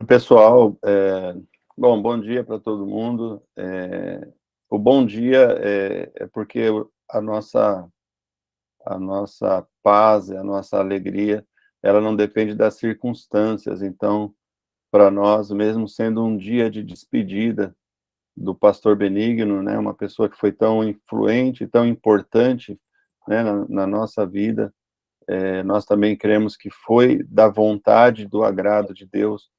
Pessoal, bom dia para todo mundo. O bom dia é porque a nossa paz, a nossa alegria, ela não depende das circunstâncias. Então, para nós, mesmo sendo um dia de despedida do pastor Benigno, né, uma pessoa que foi tão influente, tão importante, né, na nossa vida, nós também cremos que foi da vontade, do agrado de Deus,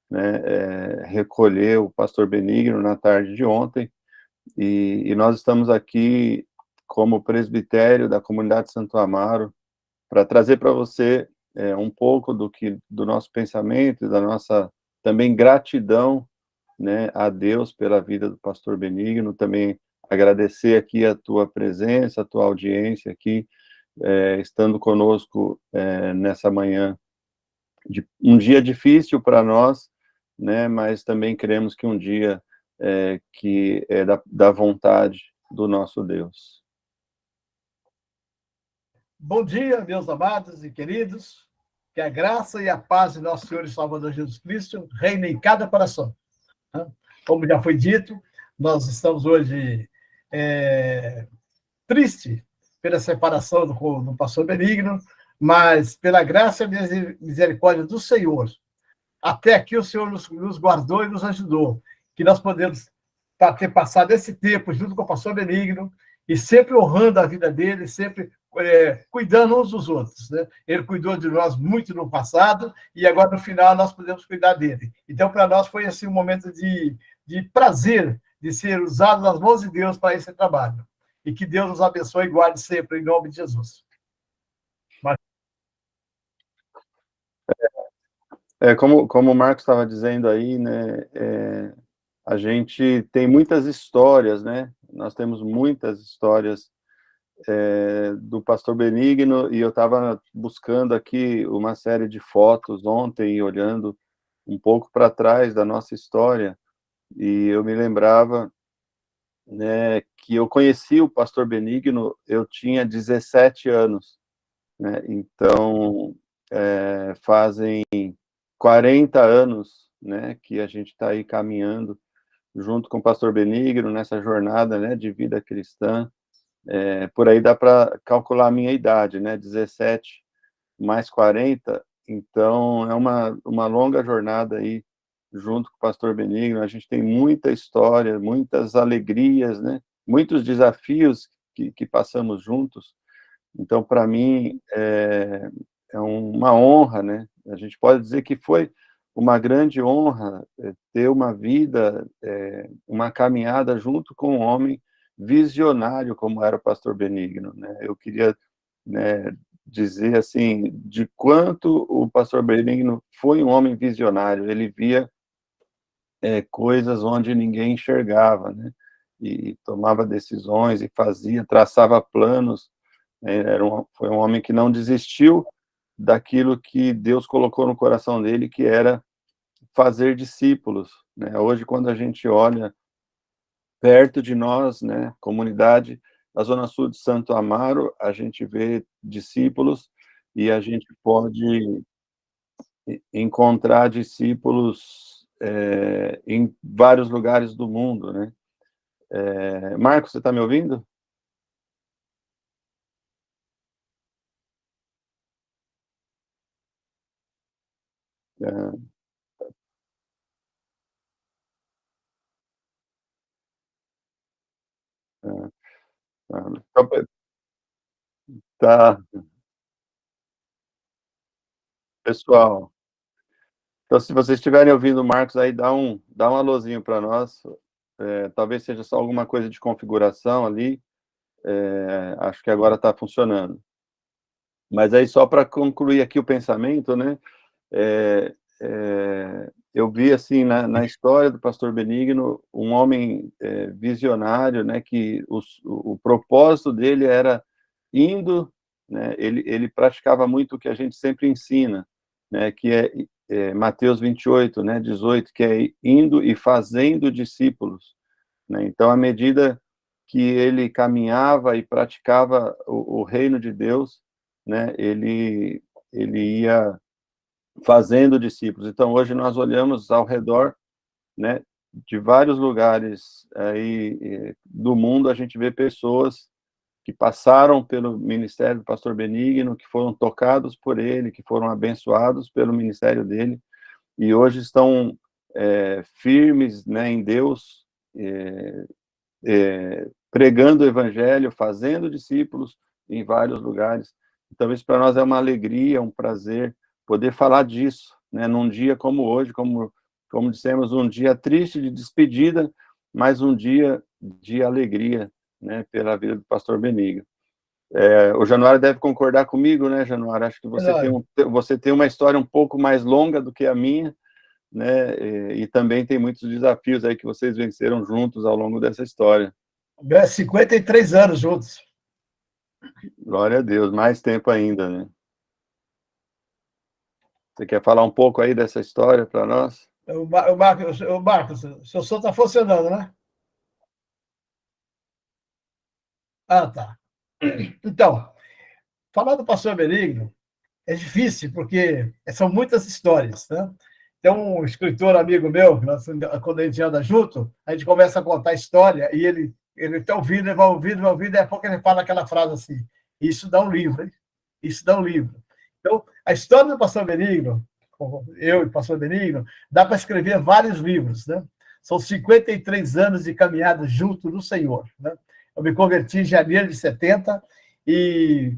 né, recolher o pastor Benigno na tarde de ontem, e nós estamos aqui como presbitério da comunidade Santo Amaro para trazer para você um pouco do nosso pensamento e da nossa também gratidão, né, a Deus pela vida do pastor Benigno, também agradecer aqui a tua presença, a tua audiência aqui, estando conosco nessa manhã, um dia difícil para nós, né, mas também cremos que um dia que é da vontade do nosso Deus. Bom dia, meus amados e queridos. Que a graça e a paz de nosso Senhor e Salvador Jesus Cristo reine em cada coração. Como já foi dito, nós estamos hoje tristes pela separação do pastor Benigno, mas pela graça e misericórdia do Senhor, até aqui o Senhor nos guardou e nos ajudou, que nós podemos ter passado esse tempo junto com o pastor Benigno e sempre honrando a vida dele, sempre cuidando uns dos outros, né? Ele cuidou de nós muito no passado e agora no final nós podemos cuidar dele. Então, para nós foi assim um momento de prazer de ser usado nas mãos de Deus para esse trabalho. E que Deus nos abençoe e guarde sempre, em nome de Jesus. Como o Marcos estava dizendo aí, né, a gente tem muitas histórias, né, nós temos muitas histórias do pastor Benigno, e eu estava buscando aqui uma série de fotos ontem, olhando um pouco para trás da nossa história, e eu me lembrava, né, que eu conheci o pastor Benigno, eu tinha 17 anos, né, então fazem 40 anos, né, que a gente está aí caminhando junto com o pastor Benigno nessa jornada, né, de vida cristã. Por aí dá para calcular a minha idade, né, 17 mais 40, então é uma longa jornada aí, junto com o pastor Benigno. A gente tem muita história, muitas alegrias, né, muitos desafios que passamos juntos. Então, para mim, é uma honra, né, a gente pode dizer que foi uma grande honra ter uma vida, uma caminhada junto com um homem visionário como era o pastor Benigno, né? Eu queria, né, dizer assim, de quanto o pastor Benigno foi um homem visionário. Ele via coisas onde ninguém enxergava, né? E tomava decisões e fazia, traçava planos. Foi um homem que não desistiu daquilo que Deus colocou no coração dele, que era fazer discípulos, né? Hoje, quando a gente olha perto de nós, né, comunidade da Zona Sul de Santo Amaro, a gente vê discípulos, e a gente pode encontrar discípulos em vários lugares do mundo, né? Marcos, você está me ouvindo? É, é, então, tá, pessoal. Então, se vocês estiverem ouvindo o Marcos aí, dá um alôzinho para nós. Talvez seja só alguma coisa de configuração ali. Acho que agora está funcionando. Mas aí, só para concluir aqui o pensamento, né? Eu vi, assim, na história do pastor Benigno, um homem visionário, né? Que o propósito dele era indo, né? Ele praticava muito o que a gente sempre ensina, né? Que é Mateus 28, né? 18, que é indo e fazendo discípulos, né? Então, à medida que ele caminhava e praticava o reino de Deus, né? Ele ia fazendo discípulos. Então, hoje nós olhamos ao redor, né, de vários lugares aí do mundo, a gente vê pessoas que passaram pelo ministério do pastor Benigno, que foram tocados por ele, que foram abençoados pelo ministério dele, e hoje estão firmes, né, em Deus, pregando o evangelho, fazendo discípulos em vários lugares. Então, isso para nós é uma alegria, um prazer poder falar disso, né, num dia como hoje, como dissemos, um dia triste de despedida, mas um dia de alegria, né, pela vida do pastor Benigno. O Januário deve concordar comigo, né, Januário? Acho que você tem uma história um pouco mais longa do que a minha, né, e também tem muitos desafios aí que vocês venceram juntos ao longo dessa história. 53 anos juntos. Glória a Deus, mais tempo ainda, né? Você quer falar um pouco aí dessa história para nós? Marcos, o seu som está funcionando, né? Ah, tá. Então, falar do pastor Benigno é difícil, porque são muitas histórias, né? Tem um escritor amigo meu, quando a gente anda junto, a gente começa a contar história, e ele está ouvindo, vai ouvindo, daqui a pouco ele fala aquela frase assim, isso dá um livro, hein? Isso dá um livro. Então, a história do pastor Benigno, eu e o pastor Benigno, dá para escrever vários livros, né? São 53 anos de caminhada junto do Senhor, né? Eu me converti em janeiro de 70 e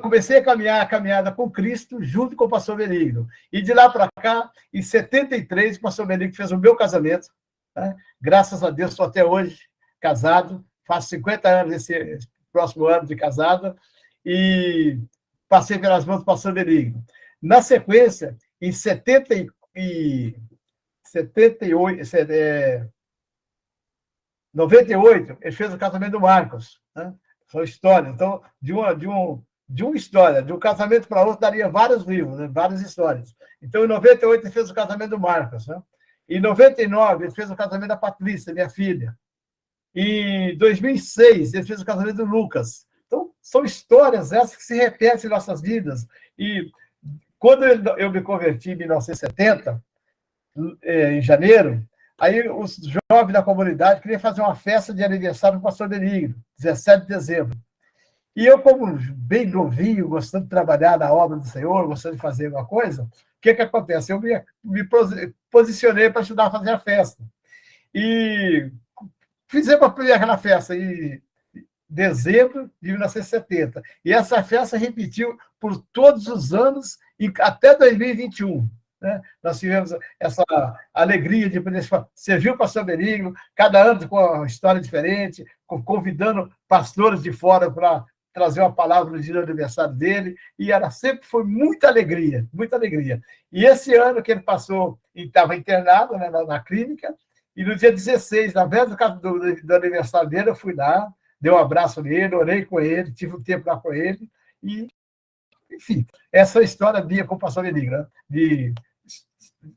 comecei a caminhada com Cristo junto com o pastor Benigno. E de lá para cá, em 73, o pastor Benigno fez o meu casamento, né? Graças a Deus, estou até hoje casado, faço 50 anos esse próximo ano de casado, e passei pelas mãos do pastor Benigno. Na sequência, em 98, ele fez o casamento do Marcos, né? São histórias. Então, de uma história, de um casamento para outro, daria vários livros, né? Várias histórias. Então, em 98, ele fez o casamento do Marcos, né? Em 99, ele fez o casamento da Patrícia, minha filha. Em 2006, ele fez o casamento do Lucas. Então, são histórias essas que se repetem em nossas vidas. E quando eu me converti em 1970, em janeiro, aí os jovens da comunidade queriam fazer uma festa de aniversário do pastor Benigno, 17 de dezembro. E eu, como bem novinho, gostando de trabalhar na obra do Senhor, gostando de fazer alguma coisa, o que acontece? Eu me posicionei para ajudar a fazer a festa. E fizemos aquela festa em dezembro de 1970. E essa festa repetiu por todos os anos, até 2021. Né? Nós tivemos essa alegria de poder servir o pastor Benigno, cada ano com uma história diferente, convidando pastores de fora para trazer uma palavra no dia do aniversário dele, e foi muita alegria, muita alegria. E esse ano que ele passou, estava internado, né, na clínica, e no dia 16, na véspera do aniversário dele, eu fui lá, dei um abraço nele, orei com ele, tive um tempo lá com ele, e, enfim, essa é a história minha com o pastor Benigno, né? De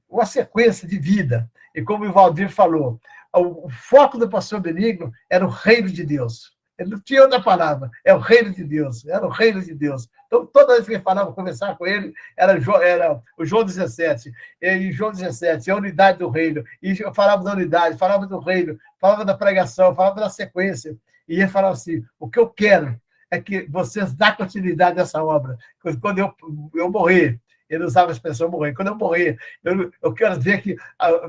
uma sequência de vida. E como o Valdir falou, o foco do pastor Benigno era o reino de Deus. Ele não tinha outra palavra, é o reino de Deus, era o reino de Deus. Então, toda vez que ele falava, conversar com ele, era o João 17, e João 17, a unidade do reino, e falava da unidade, falava do reino, falava da pregação, falava da sequência, e ele falava assim, o que eu quero é que vocês dêem continuidade a essa obra. Quando eu morrer, ele usava a expressão morrer, quando eu morrer, eu quero dizer que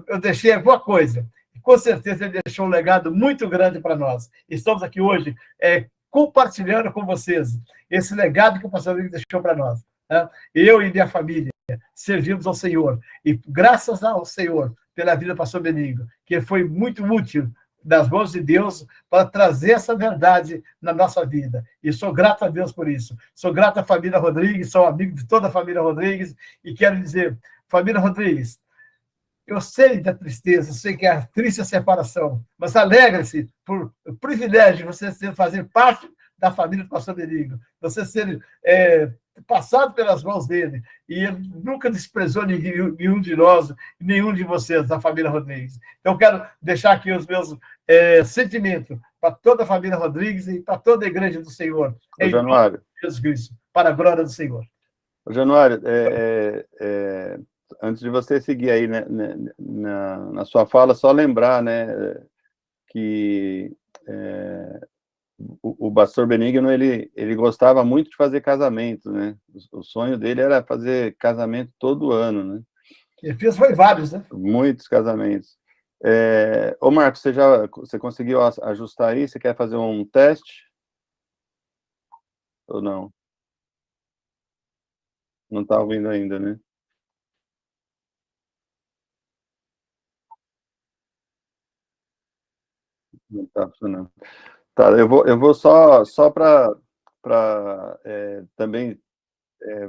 eu deixei alguma coisa. Com certeza ele deixou um legado muito grande para nós. Estamos aqui hoje compartilhando com vocês esse legado que o pastor Benigno deixou para nós. Né? Eu e minha família servimos ao Senhor. E graças ao Senhor pela vida do pastor Benigno, que foi muito útil das mãos de Deus para trazer essa verdade na nossa vida. E sou grato a Deus por isso. Sou grato à família Rodrigues, sou amigo de toda a família Rodrigues, e quero dizer, família Rodrigues, eu sei da tristeza, eu sei que é triste a separação, mas alegre-se por o privilégio de você fazer parte da família do pastor Benigno, você ser passado pelas mãos dele, e ele nunca desprezou nenhum de nós, nenhum de vocês, da família Rodrigues. Então, eu quero deixar aqui os meus sentimentos para toda a família Rodrigues e para toda a igreja do Senhor, em Januário, Jesus Cristo, para a glória do Senhor. Januário, antes de você seguir aí, né, na sua fala, só lembrar, né, que o pastor Benigno, ele gostava muito de fazer casamento, né? O sonho dele era fazer casamento todo ano, né? Ele fez foi vários, né? Muitos casamentos. Ô, Marcos, você conseguiu ajustar aí? Você quer fazer um teste? Ou não? Não está ouvindo ainda, né? Não está funcionando. Tá, eu vou só para também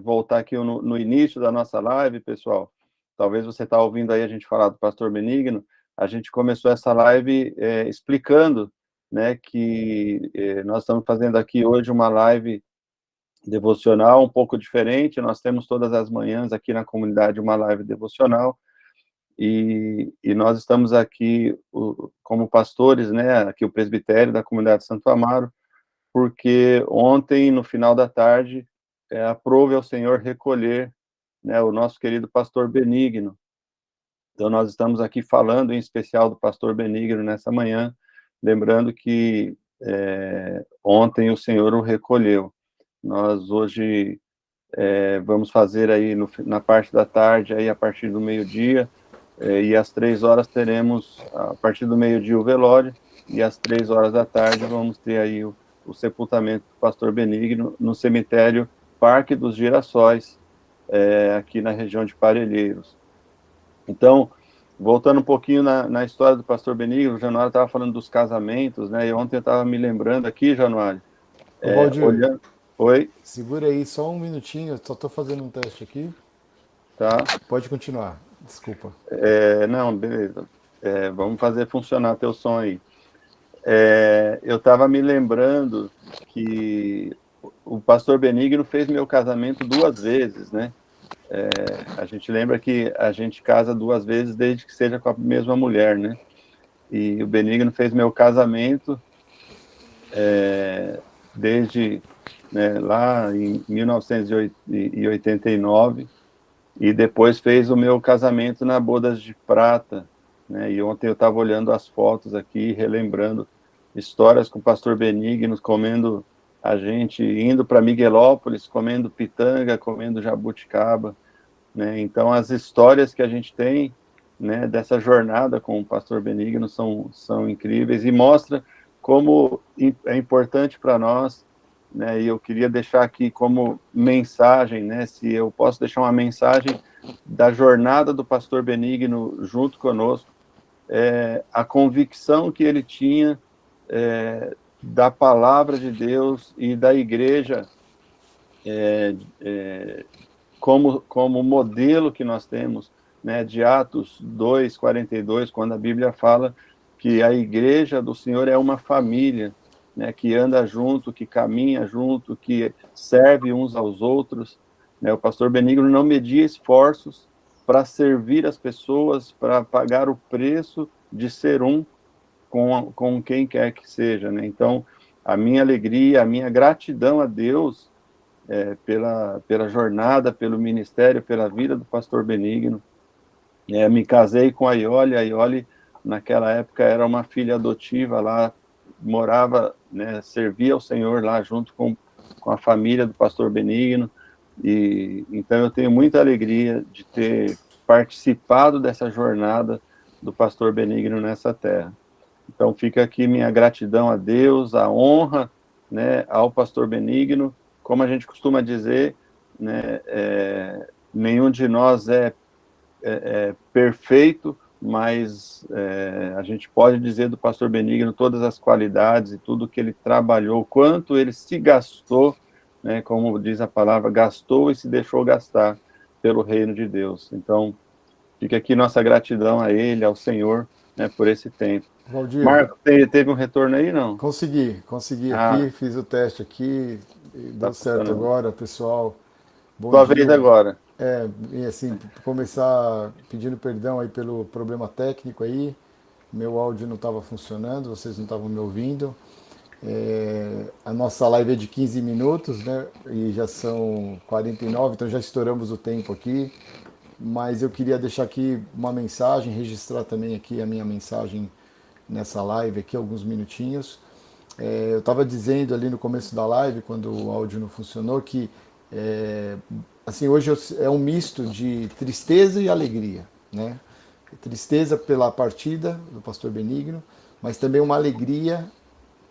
voltar aqui no início da nossa live, pessoal. Talvez você está ouvindo aí a gente falar do pastor Benigno. A gente começou essa live explicando, né, que nós estamos fazendo aqui hoje uma live devocional um pouco diferente. Nós temos todas as manhãs aqui na comunidade uma live devocional e nós estamos aqui como pastores, né, aqui o presbitério da comunidade Santo Amaro, porque ontem, no final da tarde, aprove ao Senhor recolher, né, o nosso querido pastor Benigno. Então, nós estamos aqui falando, em especial, do pastor Benigno nessa manhã, lembrando que ontem o Senhor o recolheu. Nós hoje vamos fazer aí na parte da tarde, aí a partir do meio-dia, e às 3 horas teremos, a partir do meio-dia, o velório, e às 3 horas da tarde vamos ter aí o sepultamento do pastor Benigno no cemitério Parque dos Girassóis, aqui na região de Parelheiros. Então, voltando um pouquinho na história do pastor Benigno, o Januário estava falando dos casamentos, né, e ontem eu estava me lembrando aqui, Januário, Ô, Valdir, olhando... Oi? segura aí só um minutinho, só estou fazendo um teste aqui. Tá? Pode continuar, desculpa. Não, beleza. Vamos fazer funcionar teu som aí. Eu estava me lembrando que o pastor Benigno fez meu casamento 2 vezes, né? A gente lembra que a gente casa 2 vezes desde que seja com a mesma mulher, né? E o Benigno fez meu casamento desde, né, lá em 1989 e depois fez o meu casamento na Bodas de Prata, né? E ontem eu estava olhando as fotos aqui, relembrando histórias com o pastor Benigno, comendo a gente, indo para Miguelópolis, comendo pitanga, comendo jabuticaba, né? Então, as histórias que a gente tem, né, dessa jornada com o pastor Benigno são incríveis e mostra como é importante para nós, né? E eu queria deixar aqui como mensagem, né, se eu posso deixar uma mensagem da jornada do pastor Benigno junto conosco, a convicção que ele tinha da palavra de Deus e da igreja como modelo que nós temos, né, de Atos 2:42, quando a Bíblia fala que a igreja do Senhor é uma família, né, que anda junto, que caminha junto, que serve uns aos outros, né? O pastor Benigno não media esforços para servir as pessoas, para pagar o preço de ser um com quem quer que seja, né? Então, a minha alegria, a minha gratidão a Deus pela jornada, pelo ministério, pela vida do pastor Benigno. Me casei com a Iole, naquela época era uma filha adotiva lá, morava, né, servia ao Senhor lá junto com a família do pastor Benigno, e então eu tenho muita alegria de ter participado dessa jornada do pastor Benigno nessa terra. Então fica aqui minha gratidão a Deus, a honra, né, ao pastor Benigno. Como a gente costuma dizer, né, nenhum de nós é perfeito, mas a gente pode dizer do pastor Benigno todas as qualidades e tudo que ele trabalhou, quanto ele se gastou, né, como diz a palavra, gastou e se deixou gastar pelo reino de Deus. Então, fica aqui nossa gratidão a ele, ao Senhor, né, por esse tempo. Valdir, Marco, teve um retorno aí, não? consegui Ah, aqui, fiz o teste aqui, tá deu certo funcionando. agora, pessoal. Bom Tua vez dia. agora. E assim, começar pedindo perdão aí pelo problema técnico aí. Meu áudio não estava funcionando, vocês não estavam me ouvindo. A nossa live é de 15 minutos, né? E já são 49, então já estouramos o tempo aqui. Mas eu queria deixar aqui uma mensagem, registrar também aqui a minha mensagem nessa live aqui, alguns minutinhos. Eu estava dizendo ali no começo da live, quando o áudio não funcionou, que assim, hoje é um misto de tristeza e alegria, né? Tristeza pela partida do pastor Benigno, mas também uma alegria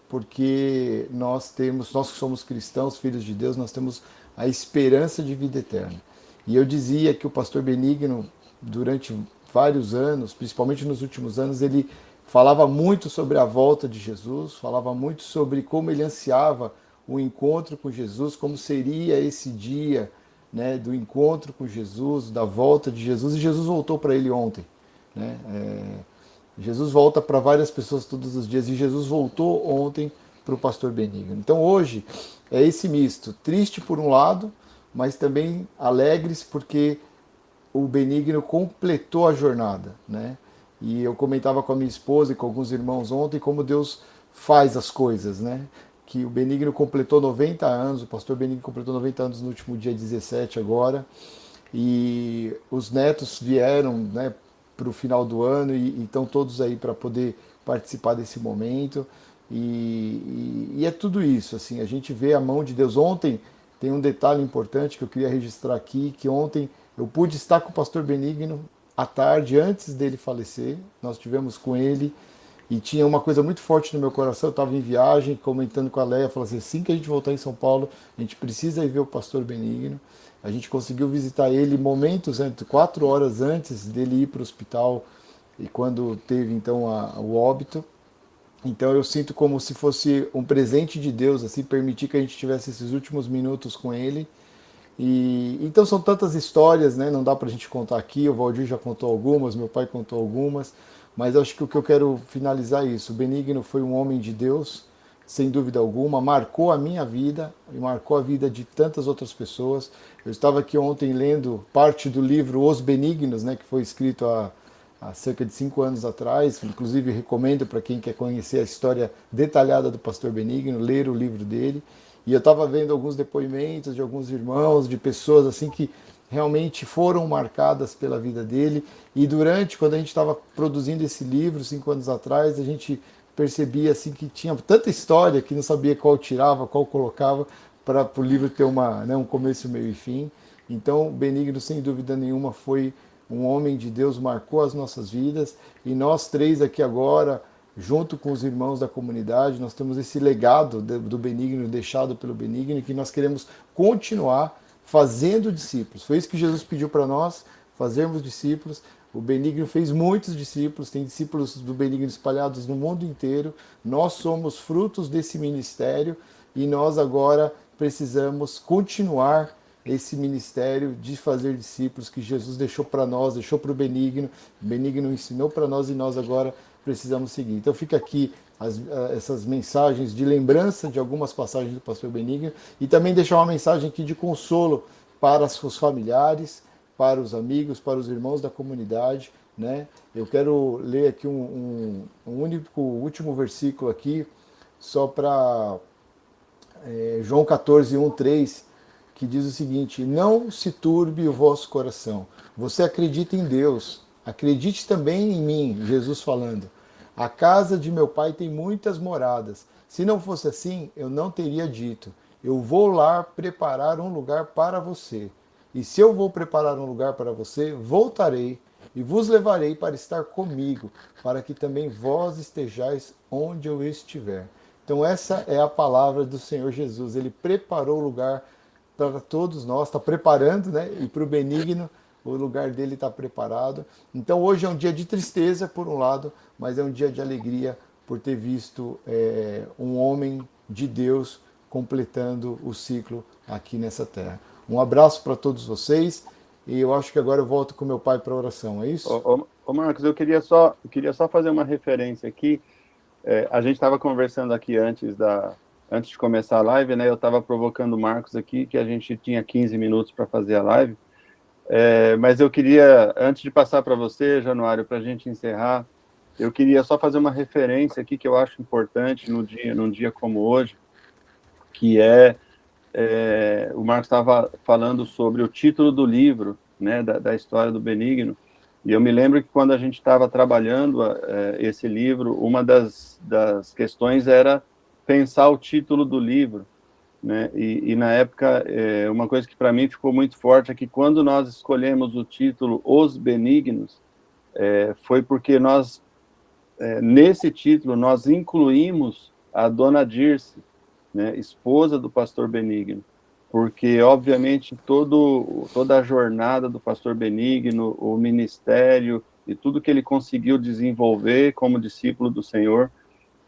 porque nós que somos cristãos, filhos de Deus, nós temos a esperança de vida eterna. E eu dizia que o pastor Benigno, durante vários anos, principalmente nos últimos anos, ele falava muito sobre a volta de Jesus, falava muito sobre como ele ansiava o encontro com Jesus, como seria esse dia, né, do encontro com Jesus, da volta de Jesus, e Jesus voltou para ele ontem, né? Jesus volta para várias pessoas todos os dias e Jesus voltou ontem para o pastor Benigno. Então hoje é esse misto, triste por um lado, mas também alegres porque o Benigno completou a jornada, né? E eu comentava com a minha esposa e com alguns irmãos ontem como Deus faz as coisas, né? Que o Benigno completou 90 anos, o pastor Benigno completou 90 anos no último dia 17 agora, e os netos vieram, né, para o final do ano e estão todos aí para poder participar desse momento. E é tudo isso, assim, a gente vê a mão de Deus. Ontem tem um detalhe importante que eu queria registrar aqui, que ontem eu pude estar com o pastor Benigno à tarde, antes dele falecer, nós tivemos com ele, e tinha uma coisa muito forte no meu coração. Eu estava em viagem, comentando com a Leia, falando assim que a gente voltar em São Paulo, a gente precisa ir ver o pastor Benigno. A gente conseguiu visitar ele momentos antes, 4 horas antes dele ir para o hospital, e quando teve então o óbito. Então eu sinto como se fosse um presente de Deus, assim, permitir que a gente tivesse esses últimos minutos com ele. E então são tantas histórias, né? Não dá para a gente contar aqui. O Valdir já contou algumas, meu pai contou algumas, mas acho que o que eu quero finalizar é isso. O Benigno foi um homem de Deus, sem dúvida alguma, marcou a minha vida e marcou a vida de tantas outras pessoas. Eu estava aqui ontem lendo parte do livro Os Benignos, né? Que foi escrito há cerca de 5 anos atrás. Inclusive recomendo para quem quer conhecer a história detalhada do pastor Benigno, ler o livro dele. E eu estava vendo alguns depoimentos de alguns irmãos, de pessoas assim que realmente foram marcadas pela vida dele. E durante, quando a gente estava produzindo esse livro, 5 anos atrás, a gente percebia assim que tinha tanta história que não sabia qual tirava, qual colocava, para o livro ter um começo, meio e fim. Então, Benigno, sem dúvida nenhuma, foi um homem de Deus, marcou as nossas vidas, e nós três aqui agora, junto com os irmãos da comunidade, nós temos esse legado do Benigno, deixado pelo Benigno, que nós queremos continuar fazendo discípulos. Foi isso que Jesus pediu para nós, fazermos discípulos. O Benigno fez muitos discípulos, tem discípulos do Benigno espalhados no mundo inteiro. Nós somos frutos desse ministério e nós agora precisamos continuar esse ministério de fazer discípulos que Jesus deixou para nós, deixou para o Benigno ensinou para nós e nós agora precisamos seguir. Então fica aqui essas mensagens de lembrança de algumas passagens do pastor Benigno e também deixar uma mensagem aqui de consolo para os familiares, para os amigos, para os irmãos da comunidade, né? Eu quero ler aqui um último versículo aqui, só para João 14, 1, 3, que diz o seguinte: não se turbe o vosso coração. Você acredita em Deus, acredite também em mim, Jesus falando. A casa de meu pai tem muitas moradas. Se não fosse assim, eu não teria dito: eu vou lá preparar um lugar para você. E se eu vou preparar um lugar para você, voltarei e vos levarei para estar comigo, para que também vós estejais onde eu estiver. Então essa é a palavra do Senhor Jesus. Ele preparou o lugar para todos nós, está preparando, né? E para o Benigno, o lugar dele está preparado. Então hoje é um dia de tristeza, por um lado, mas é um dia de alegria por ter visto um homem de Deus completando o ciclo aqui nessa terra. Um abraço para todos vocês, e eu acho que agora eu volto com meu pai para a oração, é isso? Ô Marcos, eu queria só fazer uma referência aqui. A gente estava conversando aqui antes de começar a live, né? Eu estava provocando o Marcos aqui, que a gente tinha 15 minutos para fazer a live. Mas eu queria, antes de passar para você, Januário, para a gente encerrar, eu queria só fazer uma referência aqui que eu acho importante num dia como hoje, que o Marcos estava falando sobre o título do livro, né, da história do Benigno, e eu me lembro que quando a gente estava trabalhando esse livro, uma das questões era pensar o título do livro, né, e na época, uma coisa que para mim ficou muito forte é que quando nós escolhemos o título Os Benignos, foi porque nós, nesse título, nós incluímos a Dona Dirce, né, esposa do pastor Benigno, porque, obviamente, toda a jornada do pastor Benigno, o ministério e tudo que ele conseguiu desenvolver como discípulo do Senhor,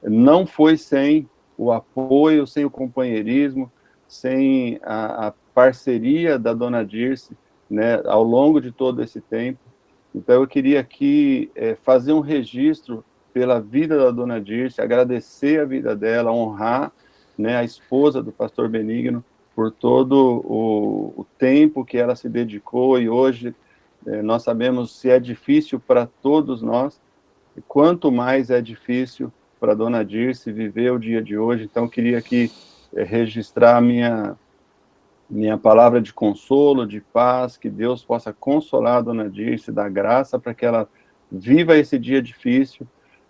não foi sem o apoio, sem o companheirismo, sem a parceria da Dona Dirce, né, ao longo de todo esse tempo. Então, eu queria aqui fazer um registro pela vida da Dona Dirce, agradecer a vida dela, honrar, né, a esposa do pastor Benigno, por todo o tempo que ela se dedicou, e hoje nós sabemos se é difícil para todos nós, e quanto mais é difícil para a Dona Dirce viver o dia de hoje. Então, eu queria aqui registrar a minha palavra de consolo, de paz, que Deus possa consolar a Dona Dirce, dar graça para que ela viva esse dia difícil,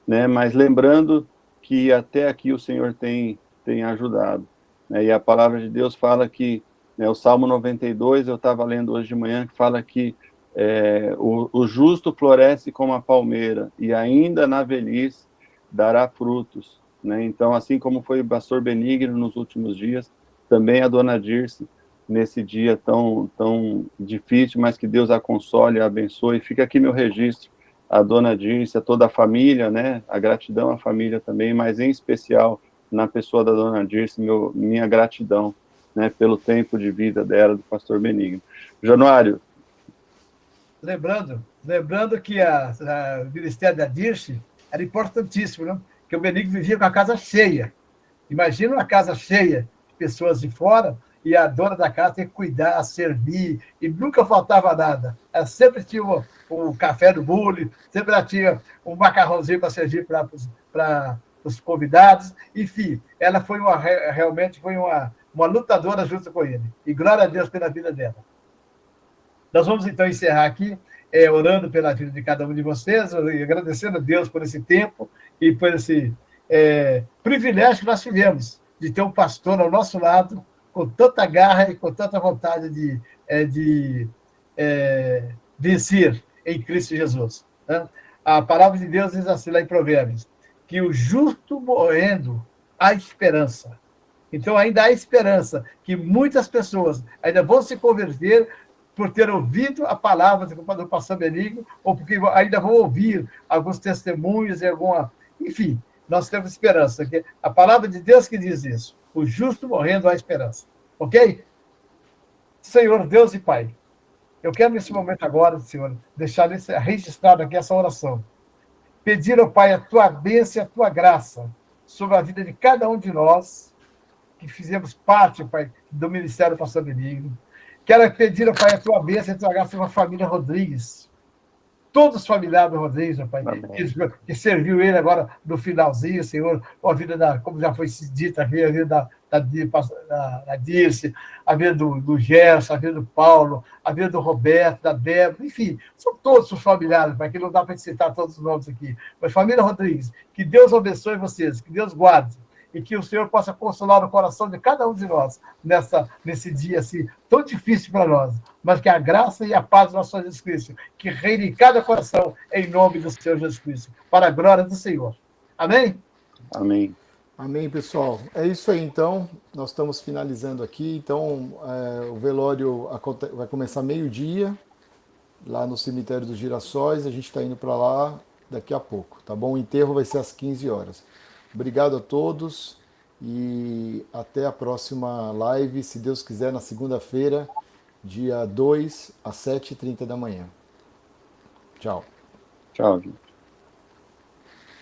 né, mas lembrando que até aqui o Senhor tem ajudado, né, e a palavra de Deus fala que, né, o Salmo 92, eu estava lendo hoje de manhã, que fala que o justo floresce como a palmeira, e ainda na velhice dará frutos, né, então assim como foi o pastor Benigno nos últimos dias, também a Dona Dirce, nesse dia tão difícil, mas que Deus a console, a abençoe. Fica aqui meu registro, a Dona Dirce, a toda a família, né, a gratidão à família também, mas em especial na pessoa da Dona Dirce, minha gratidão, né, pelo tempo de vida dela, do pastor Benigno. Januário. Lembrando que o ministério da Dirce era importantíssimo, né? Que o Benigno vivia com a casa cheia. Imagina uma casa cheia de pessoas de fora e a dona da casa tem que cuidar, servir, e nunca faltava nada. Ela sempre tinha um café do bule, sempre ela tinha um macarrãozinho para servir para os convidados. Enfim, ela foi realmente foi uma lutadora junto com ele. E glória a Deus pela vida dela. Nós vamos, então, encerrar aqui, orando pela vida de cada um de vocês, e agradecendo a Deus por esse tempo e por esse privilégio que nós tivemos de ter um pastor ao nosso lado, com tanta garra e com tanta vontade de vencer em Cristo Jesus. Né? A palavra de Deus diz assim lá em Provérbios, que o justo morrendo há esperança. Então, ainda há esperança que muitas pessoas ainda vão se converter por ter ouvido a palavra do pastor Benigno, ou porque ainda vão ouvir alguns testemunhos e Enfim, nós temos esperança. Que a palavra de Deus que diz isso. O justo morrendo há esperança. Ok? Senhor Deus e Pai, eu quero nesse momento agora, Senhor, deixar registrado aqui essa oração. Pedir ao Pai a tua bênção e a tua graça sobre a vida de cada um de nós que fizemos parte, Pai, do Ministério do Pastor Benigno. Quero pedir, Pai, a tua bênção e a tua graça sobre a família Rodrigues. Todos os familiares do Rodrigues, Pai, que serviu ele agora no finalzinho, Senhor, a vida como já foi dito aqui, a vida da Dirce, a vida do Gerson, a vida do Paulo, a vida do Roberto, da Débora, enfim, são todos os familiares, Pai, que não dá para citar todos os nomes aqui. Mas, família Rodrigues, que Deus abençoe vocês, que Deus guarde, e que o Senhor possa consolar o coração de cada um de nós nesse dia assim, tão difícil para nós, mas que a graça e a paz do nosso Senhor Jesus Cristo, que reine em cada coração, em nome do Senhor Jesus Cristo, para a glória do Senhor. Amém? Amém. Amém, pessoal. É isso aí, então. Nós estamos finalizando aqui. Então, o velório vai começar meio-dia, lá no cemitério dos Girassóis. A gente está indo para lá daqui a pouco, tá bom? O enterro vai ser às 15 horas. Obrigado a todos e até a próxima live, se Deus quiser, na segunda-feira, dia 2, às 7h30 da manhã. Tchau. Tchau, gente.